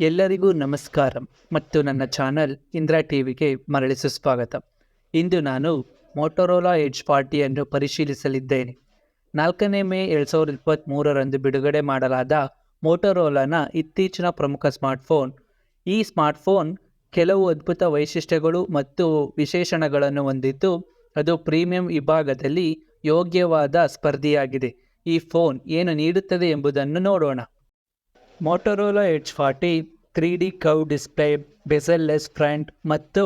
ಎಲ್ಲರಿಗೂ ನಮಸ್ಕಾರ ಮತ್ತು ನನ್ನ ಚಾನಲ್ ಇಂದ್ರಾ ಟಿವಿಗೆ ಮರಳಿ ಸುಸ್ವಾಗತ. ಇಂದು ನಾನು ಮೋಟೊರೋಲಾ ಎಡ್ಜ್ 40 ಪರಿಶೀಲಿಸಲಿದ್ದೇನೆ. 4ನೇ ಮೇ 2023ರಂದು ಬಿಡುಗಡೆ ಮಾಡಲಾದ ಮೋಟೊರೋಲಾನ ಇತ್ತೀಚಿನ ಪ್ರಮುಖ ಸ್ಮಾರ್ಟ್ಫೋನ್. ಈ ಸ್ಮಾರ್ಟ್ಫೋನ್ ಕೆಲವು ಅದ್ಭುತ ವೈಶಿಷ್ಟ್ಯಗಳು ಮತ್ತು ವಿಶೇಷಣಗಳನ್ನು ಹೊಂದಿದ್ದು ಅದು ಪ್ರೀಮಿಯಂ ವಿಭಾಗದಲ್ಲಿ ಯೋಗ್ಯವಾದ ಸ್ಪರ್ಧಿಯಾಗಿದೆ. ಈ ಫೋನ್ ಏನು ನೀಡುತ್ತದೆ ಎಂಬುದನ್ನು ನೋಡೋಣ. Motorola edge 40 3D curve display, bezelless front ಮತ್ತು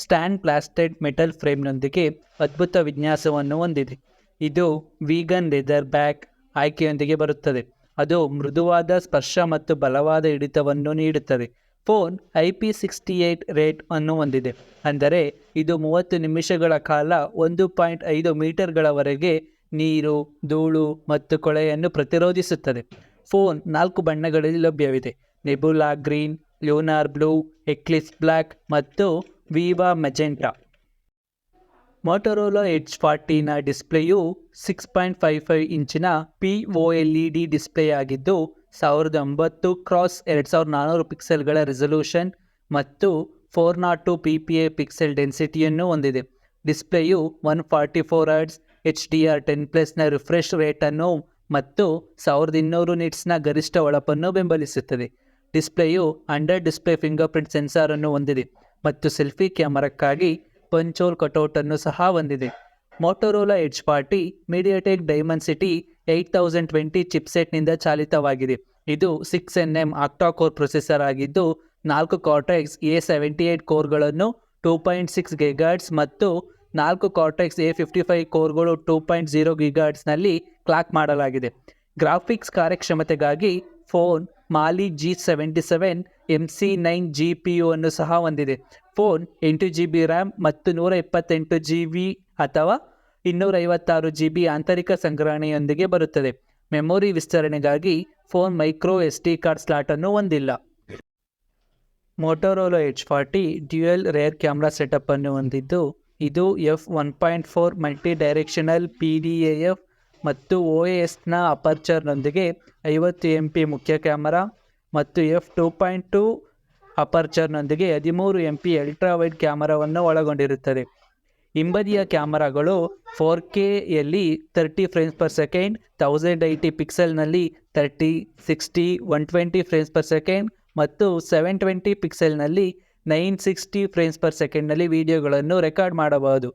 ಸ್ಟ್ಯಾಂಡ್ ಪ್ಲಾಸ್ಟೆಡ್ ಮೆಟಲ್ ಫ್ರೇಮ್ನೊಂದಿಗೆ ಅದ್ಭುತ ವಿನ್ಯಾಸವನ್ನು ಹೊಂದಿದೆ. ಇದು ವೀಗನ್ ಲೆದರ್ ಬ್ಯಾಕ್ ಆಯ್ಕೆಯೊಂದಿಗೆ ಬರುತ್ತದೆ. ಅದು ಮೃದುವಾದ ಸ್ಪರ್ಶ ಮತ್ತು ಬಲವಾದ ಹಿಡಿತವನ್ನು ನೀಡುತ್ತದೆ. ಫೋನ್ IP68 ರೇಟ್ ಅನ್ನು ಹೊಂದಿದೆ, ಅಂದರೆ ಇದು 30 ನಿಮಿಷಗಳ ಕಾಲ 1.5 ಮೀಟರ್ಗಳವರೆಗೆ ನೀರು, ಧೂಳು ಮತ್ತು ಕೊಳೆಯನ್ನು ಪ್ರತಿರೋಧಿಸುತ್ತದೆ. ಫೋನ್ 4 ಬಣ್ಣಗಳಲ್ಲಿ ಲಭ್ಯವಿದೆ: nebula green, lunar blue, eclipse black ಮತ್ತು ವಿವಾ ಮೆಜೆಂಟಾ. ಮೋಟೊರೋಲಾ ಎಡ್ಜ್ 40ನ ಡಿಸ್ಪ್ಲೇಯು 6.55 ಇಂಚಿನ POLED ಡಿಸ್ಪ್ಲೇ ಆಗಿದ್ದು 1080x2400 ಪಿಕ್ಸೆಲ್ಗಳ ರೆಸಲ್ಯೂಷನ್ ಮತ್ತು 402 ppi ಪಿಕ್ಸೆಲ್ ಡೆನ್ಸಿಟಿಯನ್ನು ಹೊಂದಿದೆ. ಡಿಸ್ಪ್ಲೇಯು 144 Hz HDR10+ನ ರಿಫ್ರೆಶ್ ರೇಟನ್ನು ಮತ್ತು 1200 ನಿಟ್ಸ್ನ ಗರಿಷ್ಠ ಹೊಳಪನ್ನು ಬೆಂಬಲಿಸುತ್ತದೆ. ಡಿಸ್ಪ್ಲೇಯು under display fingerprint sensor ಅನ್ನು ಹೊಂದಿದೆ ಮತ್ತು ಸೆಲ್ಫಿ ಕ್ಯಾಮರಾಕ್ಕಾಗಿ ಪಂಚ್ ಹೋಲ್ ಕಟೌಟನ್ನು ಸಹ ಹೊಂದಿದೆ. ಮೋಟೊರೋಲಾ ಎಡ್ಜ್ 40 ಮೀಡಿಯಾಟೆಕ್ ಡೈಮೆನ್ಸಿಟಿ 8020 ಚಿಪ್ಸೆಟ್ನಿಂದ ಚಾಲಿತವಾಗಿದೆ. ಇದು 6nm ಆಕ್ಟಾ-ಕೋರ್ ಪ್ರೊಸೆಸರ್ ಆಗಿದ್ದು 4 ಕಾರ್ಟೆಕ್ಸ್ A78 ಕೋರ್ಗಳನ್ನು 2.6 GHz ಮತ್ತು 4 ಕಾರ್ಟೆಕ್ಸ್ A55 ಕೋರ್ಗಳು 2.0 GHzನಲ್ಲಿ ಕ್ಲಾಕ್ ಮಾಡಲಾಗಿದೆ. ಗ್ರಾಫಿಕ್ಸ್ ಕಾರ್ಯಕ್ಷಮತೆಗಾಗಿ ಫೋನ್ ಮಾಲಿ G77 MC9 GPU ಅನ್ನು ಸಹ ಹೊಂದಿದೆ. ಫೋನ್ 8GB ರ್ಯಾಮ್ ಮತ್ತು 128GB ಅಥವಾ 256GB ಆಂತರಿಕ ಸಂಗ್ರಹಣೆಯೊಂದಿಗೆ ಬರುತ್ತದೆ. ಮೆಮೊರಿ ವಿಸ್ತರಣೆಗಾಗಿ phone micro SD card slot ಅನ್ನು ಹೊಂದಿಲ್ಲ. Motorola edge 40 dual rear camera setup ಅನ್ನು ಹೊಂದಿದ್ದು ಇದು f1.4 ಮಲ್ಟಿ ಡೈರೆಕ್ಷನಲ್ PDAF ಮತ್ತು OISನ ಅಪರ್ಚರ್ನೊಂದಿಗೆ 50 MP ಮುಖ್ಯ ಕ್ಯಾಮರಾ ಮತ್ತು f2.2 ಅಪರ್ಚರ್ನೊಂದಿಗೆ 13 MP ಅಲ್ಟ್ರಾ ವೈಡ್ ಕ್ಯಾಮರಾವನ್ನು ಒಳಗೊಂಡಿರುತ್ತದೆ. ಹಿಂಬದಿಯ ಕ್ಯಾಮರಾಗಳು 4Kಯಲ್ಲಿ 30 frames per second, 1080 ಪಿಕ್ಸೆಲ್ನಲ್ಲಿ 30, 60, 120 frames per second ಮತ್ತು 720 ಪಿಕ್ಸೆಲ್ನಲ್ಲಿ 960 ಫ್ರೇಮ್ಸ್ ಪರ್ ಸೆಕೆಂಡ್ನಲ್ಲಿ ವಿಡಿಯೋಗಳನ್ನು ರೆಕಾರ್ಡ್ ಮಾಡಬಹುದು.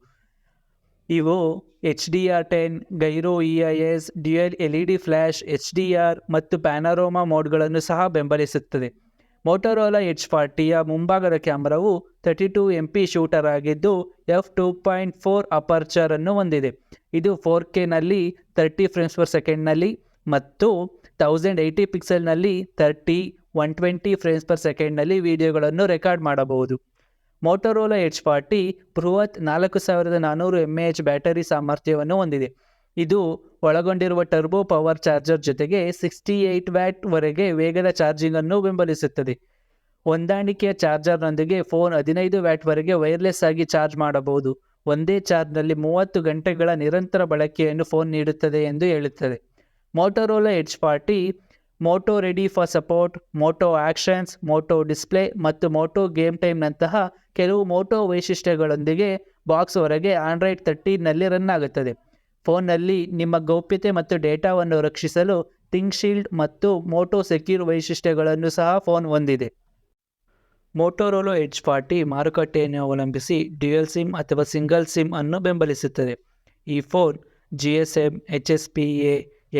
ಇವು HDR10, gyro EIS, dual LED flash, HDR ಮತ್ತು ಪ್ಯಾನರೋಮಾ ಮೋಡ್ಗಳನ್ನು ಸಹ ಬೆಂಬಲಿಸುತ್ತದೆ. ಮೋಟೊರೋಲಾ ಎಡ್ಜ್ 40ಯ ಮುಂಭಾಗದ ಕ್ಯಾಮರಾವು 32 MP ಶೂಟರ್ ಆಗಿದ್ದು f2.4 ಅಪರ್ಚರ್ ಅನ್ನು ಹೊಂದಿದೆ. ಇದು 4Kನಲ್ಲಿ 30 ಫ್ರೇಮ್ಸ್ ಪರ್ ಸೆಕೆಂಡ್ನಲ್ಲಿ ಮತ್ತು 1080 ಪಿಕ್ಸೆಲ್ನಲ್ಲಿ 30, 120 ಫ್ರೇಮ್ಸ್ ಪರ್ ಸೆಕೆಂಡ್ನಲ್ಲಿ ವಿಡಿಯೋಗಳನ್ನು ರೆಕಾರ್ಡ್ ಮಾಡಬಹುದು. ಮೋಟೊರೋಲಾ ಎಡ್ಜ್ 40 ಬೃಹತ್ 4400 mAh ಬ್ಯಾಟರಿ ಸಾಮರ್ಥ್ಯವನ್ನು ಹೊಂದಿದೆ. ಇದು ಒಳಗೊಂಡಿರುವ ಟರ್ಬೋ ಪವರ್ ಚಾರ್ಜರ್ ಜೊತೆಗೆ 68 ವ್ಯಾಟ್ ವರೆಗೆ ವೇಗದ ಚಾರ್ಜಿಂಗ್ ಅನ್ನು ಬೆಂಬಲಿಸುತ್ತದೆ. ಹೊಂದಾಣಿಕೆಯ ಚಾರ್ಜರ್ನೊಂದಿಗೆ ಫೋನ್ 15 ವ್ಯಾಟ್ ವರೆಗೆ ವೈರ್ಲೆಸ್ ಆಗಿ ಚಾರ್ಜ್ ಮಾಡಬಹುದು. ಒಂದೇ ಚಾರ್ಜ್ನಲ್ಲಿ 30 ಗಂಟೆಗಳ ನಿರಂತರ ಬಳಕೆಯನ್ನು ಫೋನ್ ನೀಡುತ್ತದೆ ಎಂದು ಹೇಳುತ್ತದೆ. Motorola edge 40 Moto ready for support, Moto actions, Moto display ಮತ್ತು ಮೋಟೋ ಗೇಮ್ ಟೈಮ್ನಂತಹ ಕೆಲವು ಮೋಟೋ ವೈಶಿಷ್ಟ್ಯಗಳೊಂದಿಗೆ ಬಾಕ್ಸ್ ಹೊರಗೆ ಆಂಡ್ರಾಯ್ಡ್ 13ನಲ್ಲಿ ರನ್ ಆಗುತ್ತದೆ. ಫೋನ್ನಲ್ಲಿ ನಿಮ್ಮ ಗೌಪ್ಯತೆ ಮತ್ತು ಡೇಟಾವನ್ನು ರಕ್ಷಿಸಲು ಥಿಂಗ್ ಶೀಲ್ಡ್ ಮತ್ತು ಮೋಟೋ ಸೆಕ್ಯೂರ್ ವೈಶಿಷ್ಟ್ಯಗಳನ್ನು ಸಹ ಫೋನ್ ಹೊಂದಿದೆ. ಮೋಟೊರೋಲಾ ಎಡ್ಜ್ 40 ಮಾರುಕಟ್ಟೆಯನ್ನು ಅವಲಂಬಿಸಿ ಡ್ಯುಯಲ್ ಸಿಮ್ ಅಥವಾ ಸಿಂಗಲ್ ಸಿಮ್ ಅನ್ನು ಬೆಂಬಲಿಸುತ್ತದೆ. ಈ ಫೋನ್ GSM, HSPA,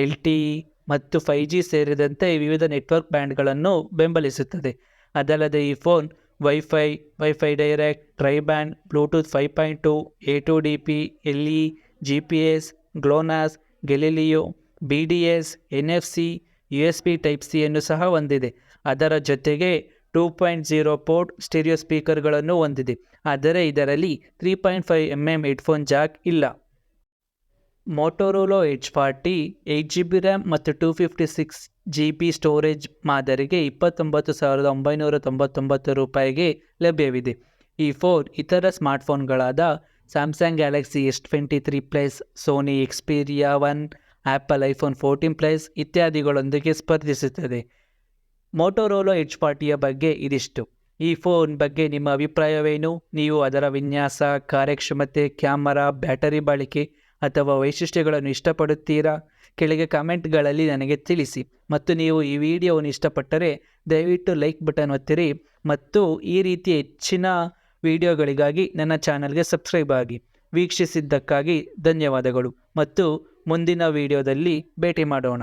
LTE ಮತ್ತು 5G ಸೇರಿದಂತೆ ವಿವಿಧ ನೆಟ್ವರ್ಕ್ ಬ್ಯಾಂಡ್ಗಳನ್ನು ಬೆಂಬಲಿಸುತ್ತದೆ. ಅದಲ್ಲದೆ ಈ phone wifi direct, tri band, Bluetooth 5.2, A2DP, LE, GPS, GLONASS, Galileo, BDS, NFC, USB Type-C ಅನ್ನು ಸಹ ಹೊಂದಿದೆ. ಅದರ ಜೊತೆಗೆ 2.0 ಪೋರ್ಟ್ ಸ್ಟೀರಿಯೋ ಸ್ಪೀಕರ್ಗಳನ್ನು ಹೊಂದಿದೆ, ಆದರೆ ಇದರಲ್ಲಿ 3.5mm ಹೆಡ್ಫೋನ್ ಜಾಕ್ ಇಲ್ಲ. ಮೋಟೊರೋಲಾ ಎಡ್ಜ್ 40 8GB ರ್ಯಾಮ್ ಮತ್ತು 256GB ಸ್ಟೋರೇಜ್ ಮಾದರಿಗೆ 29,999 ರೂಪಾಯಿಗೆ ಲಭ್ಯವಿದೆ. ಈ ಫೋನ್ ಇತರ ಸ್ಮಾರ್ಟ್ಫೋನ್ಗಳಾದ Samsung Galaxy S23 plus, Sony Xperia 1, Apple iPhone 14 plus ಇತ್ಯಾದಿಗಳೊಂದಿಗೆ ಸ್ಪರ್ಧಿಸುತ್ತದೆ. ಮೋಟೋರೋಲಾ ಎಡ್ಜ್ ಪಾರ್ಟಿಯ ಬಗ್ಗೆ ಇದಿಷ್ಟು. ಈ ಫೋನ್ ಬಗ್ಗೆ ನಿಮ್ಮ ಅಭಿಪ್ರಾಯವೇನು? ನೀವು ಅದರ ವಿನ್ಯಾಸ, ಕಾರ್ಯಕ್ಷಮತೆ, ಕ್ಯಾಮರಾ, ಬ್ಯಾಟರಿ ಬಾಳಿಕೆ ಅಥವಾ ವೈಶಿಷ್ಟ್ಯಗಳನ್ನು ಇಷ್ಟಪಡುತ್ತೀರಾ? ಕೆಳಗೆ ಕಮೆಂಟ್ಗಳಲ್ಲಿ ನನಗೆ ತಿಳಿಸಿ. ಮತ್ತು ನೀವು ಈ ವಿಡಿಯೋವನ್ನು ಇಷ್ಟಪಟ್ಟರೆ ದಯವಿಟ್ಟು ಲೈಕ್ ಬಟನ್ ಒತ್ತಿರಿ ಮತ್ತು ಈ ರೀತಿ ಹೆಚ್ಚಿನ ವಿಡಿಯೋಗಳಿಗಾಗಿ ನನ್ನ ಚಾನಲ್ಗೆ ಸಬ್ಸ್ಕ್ರೈಬ್ ಆಗಿ. ವೀಕ್ಷಿಸಿದ್ದಕ್ಕಾಗಿ ಧನ್ಯವಾದಗಳು ಮತ್ತು ಮುಂದಿನ ವಿಡಿಯೋದಲ್ಲಿ ಭೇಟಿ ಮಾಡೋಣ.